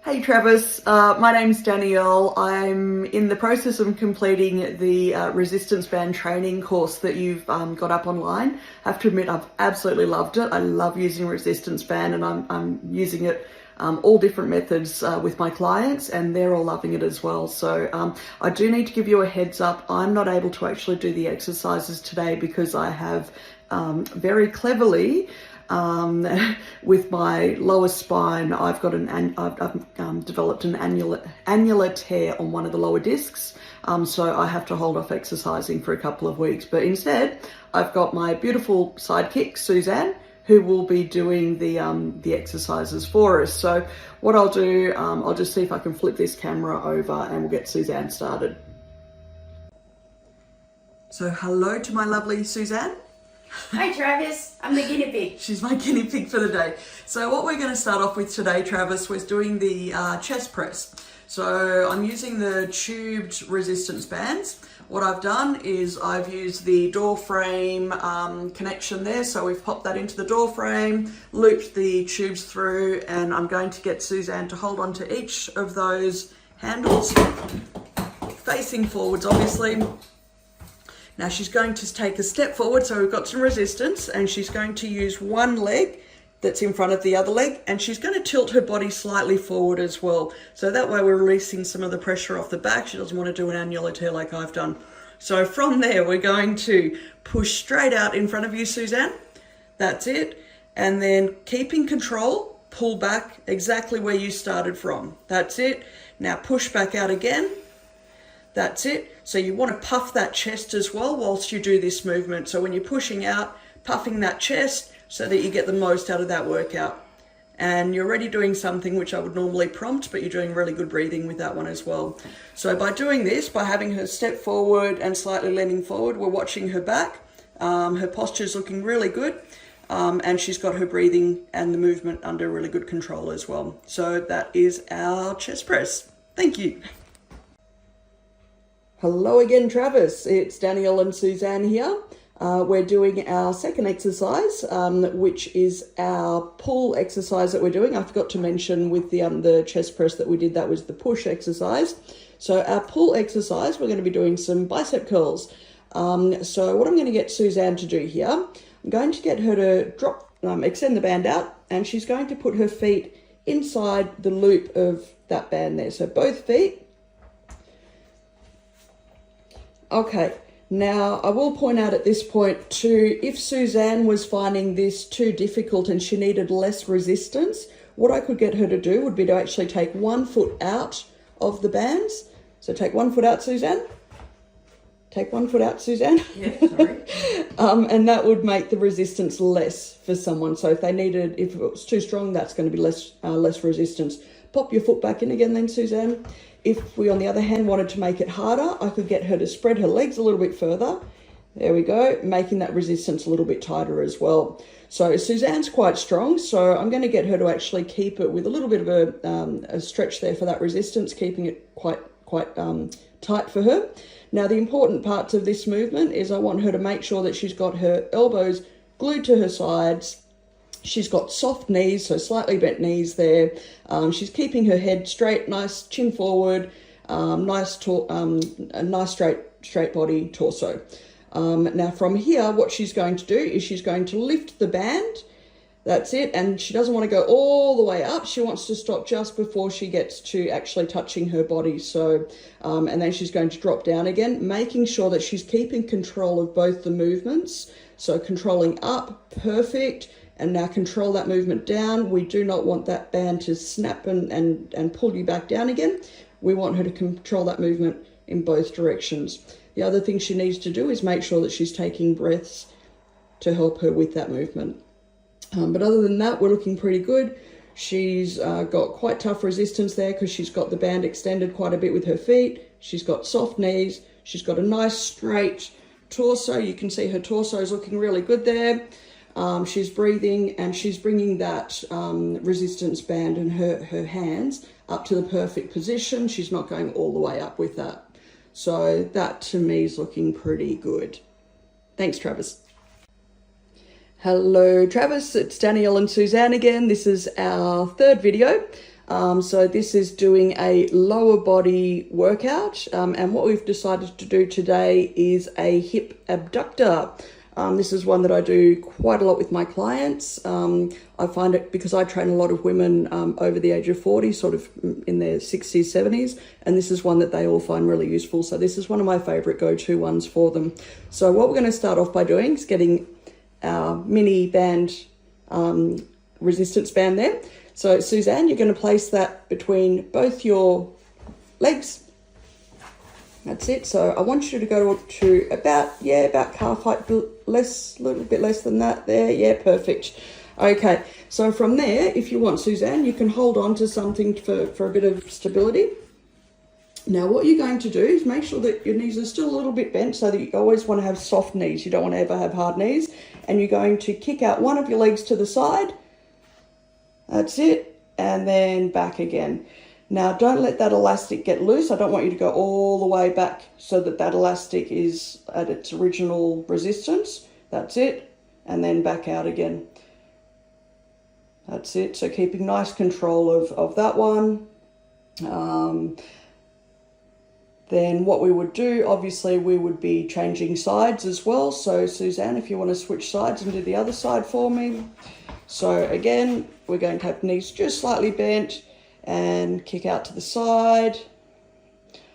Hey Travis, my name's Danielle. I'm in the process of completing the resistance band training course that you've got up online. I have to admit I've absolutely loved it. I love using resistance band and I'm using it all different methods with my clients and they're all loving it as well. So I do need to give you a heads up. I'm not able to actually do the exercises today because I have very cleverly with my lower spine, I've developed an annular tear on one of the lower discs. So I have to hold off exercising for a couple of weeks. But instead, I've got my beautiful sidekick, Suzanne, who will be doing the exercises for us. So what I'll do, I'll just see if I can flip this camera over and we'll get Suzanne started. So hello to my lovely Suzanne. Hi Travis, I'm the guinea pig. She's my guinea pig for the day. So what we're going to start off with today, Travis, was doing the chest press. So I'm using the tubed resistance bands. What I've done is I've used the door frame connection there. So we've popped that into the door frame, looped the tubes through, and I'm going to get Suzanne to hold on to each of those handles, facing forwards obviously. Now she's going to take a step forward, so we've got some resistance, and she's going to use one leg that's in front of the other leg, and she's going to tilt her body slightly forward as well. So that way we're releasing some of the pressure off the back. She doesn't want to do an annular tear like I've done. So from there, we're going to push straight out in front of you, Suzanne. That's it. And then keeping control, pull back exactly where you started from. That's it. Now push back out again. That's it. So you want to puff that chest as well whilst you do this movement. So when you're pushing out, puffing that chest so that you get the most out of that workout. And you're already doing something which I would normally prompt, but you're doing really good breathing with that one as well. So by doing this, by having her step forward and slightly leaning forward, we're watching her back. Her posture's looking really good. And she's got her breathing and the movement under really good control as well. So that is our chest press. Thank you. Hello again, Travis. It's Danielle and Suzanne here. We're doing our second exercise, which is our pull exercise that we're doing. I forgot to mention with the chest press that we did, that was the push exercise. So our pull exercise, we're going to be doing some bicep curls. So what I'm going to get Suzanne to do here, I'm going to get her to extend the band out, and she's going to put her feet inside the loop of that band there. So both feet. Okay, now I will point out at this point too, if Suzanne was finding this too difficult and she needed less resistance, what I could get her to do would be to actually take 1 foot out of the bands. So take 1 foot out, Suzanne. Take 1 foot out, Suzanne. Yeah, sorry. And that would make the resistance less for someone. So if it was too strong, that's going to be less resistance. Pop your foot back in again then, Suzanne. If we, on the other hand, wanted to make it harder, I could get her to spread her legs a little bit further. There we go, making that resistance a little bit tighter as well. So Suzanne's quite strong, so I'm going to get her to actually keep it with a little bit of a stretch there for that resistance, keeping it quite tight for her. Now, the important parts of this movement is I want her to make sure that she's got her elbows glued to her sides. She's got soft knees, so slightly bent knees there. She's keeping her head straight, nice chin forward, a nice straight body, torso. Now from here, what she's going to do is she's going to lift the band. That's it. And she doesn't want to go all the way up. She wants to stop just before she gets to actually touching her body. So, and then she's going to drop down again, making sure that she's keeping control of both the movements. So controlling up, perfect. And now control that movement down. We do not want that band to snap and pull you back down again. We want her to control that movement in both directions. The other thing she needs to do is make sure that she's taking breaths to help her with that movement. But other than that, we're looking pretty good. She's got quite tough resistance there because she's got the band extended quite a bit with her feet. She's got soft knees. She's got a nice straight torso. You can see her torso is looking really good there. She's breathing and she's bringing that resistance band and her hands up to the perfect position. She's not going all the way up with that. So that to me is looking pretty good. Thanks, Travis. Hello, Travis. It's Danielle and Suzanne again. This is our third video. So this is doing a lower body workout, and what we've decided to do today is a hip abductor. This is one that I do quite a lot with my clients. I find it because I train a lot of women over the age of 40, sort of in their 60s, 70s, and this is one that they all find really useful. So this is one of my favorite go-to ones for them. So what we're going to start off by doing is getting our mini band, resistance band there. So Suzanne, you're going to place that between both your legs. That's it. So I want you to go to about calf height, little bit less than that there. Yeah, perfect. Okay, so from there, if you want, Suzanne, you can hold on to something for a bit of stability. Now, what you're going to do is make sure that your knees are still a little bit bent, so that you always want to have soft knees. You don't want to ever have hard knees. And you're going to kick out one of your legs to the side. That's it. And then back again. Now, don't let that elastic get loose. I don't want you to go all the way back so that that elastic is at its original resistance. That's it. And then back out again. That's it. So keeping nice control of that one. Then what we would do, obviously, we would be changing sides as well. So Suzanne, if you want to switch sides and do the other side for me. So again, we're going to have knees just slightly bent and kick out to the side.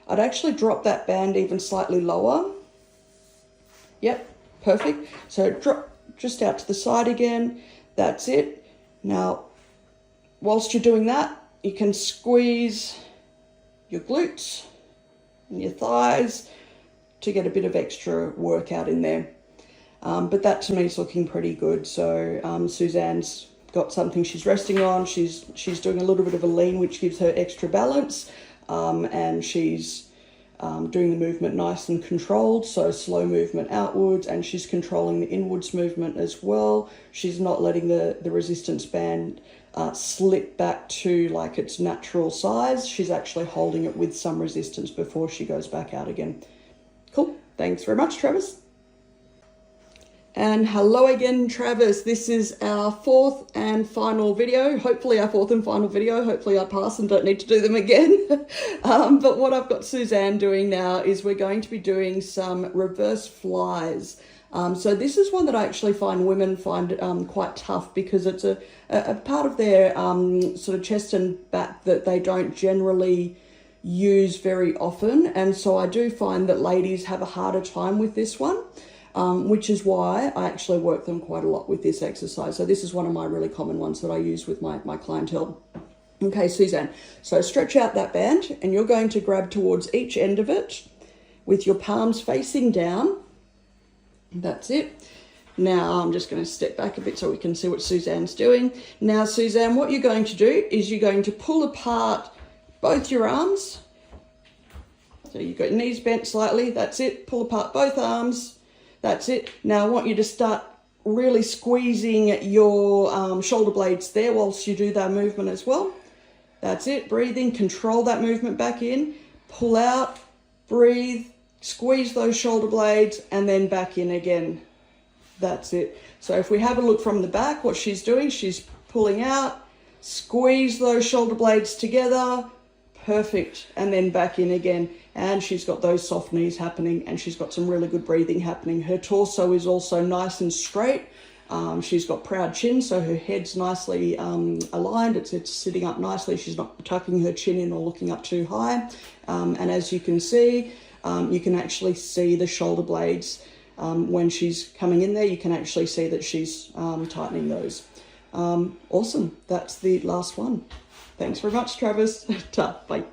I'd actually drop that band even slightly lower. Yep, perfect. So drop just out to the side again. That's it. Now, whilst you're doing that, you can squeeze your glutes and your thighs to get a bit of extra workout in there. But that to me is looking pretty good. So Suzanne's got something she's resting on. She's doing a little bit of a lean, which gives her extra balance. And she's doing the movement nice and controlled, so slow movement outwards, and she's controlling the inwards movement as well. She's not letting the resistance band slip back to like its natural size. She's actually holding it with some resistance before she goes back out again. Cool. Thanks very much, Travis. And hello again, Travis. This is our fourth and final video. Hopefully our fourth and final video. Hopefully I pass and don't need to do them again. But what I've got Suzanne doing now is we're going to be doing some reverse flies. So this is one that I actually find women find quite tough, because it's a part of their sort of chest and back that they don't generally use very often. And so I do find that ladies have a harder time with this one. Which is why I actually work them quite a lot with this exercise. So this is one of my really common ones that I use with my clientele. Okay, Suzanne, so stretch out that band and you're going to grab towards each end of it with your palms facing down. That's it. Now I'm just going to step back a bit so we can see what Suzanne's doing. Now, Suzanne, what you're going to do is you're going to pull apart both your arms. So you've got your knees bent slightly. That's it. Pull apart both arms. That's it. Now I want you to start really squeezing your shoulder blades there whilst you do that movement as well. That's it. Breathing, control that movement back in, pull out, breathe, squeeze those shoulder blades, and then back in again. That's it. So if we have a look from the back, what she's doing, she's pulling out, squeeze those shoulder blades together, perfect, and then back in again. And she's got those soft knees happening, and she's got some really good breathing happening. Her torso is also nice and straight. She's got proud chin, so her head's nicely aligned. It's sitting up nicely. She's not tucking her chin in or looking up too high. And as you can see, you can actually see the shoulder blades. When she's coming in there, you can actually see that she's tightening those. Awesome. That's the last one. Thanks very much, Travis. Ta, bye.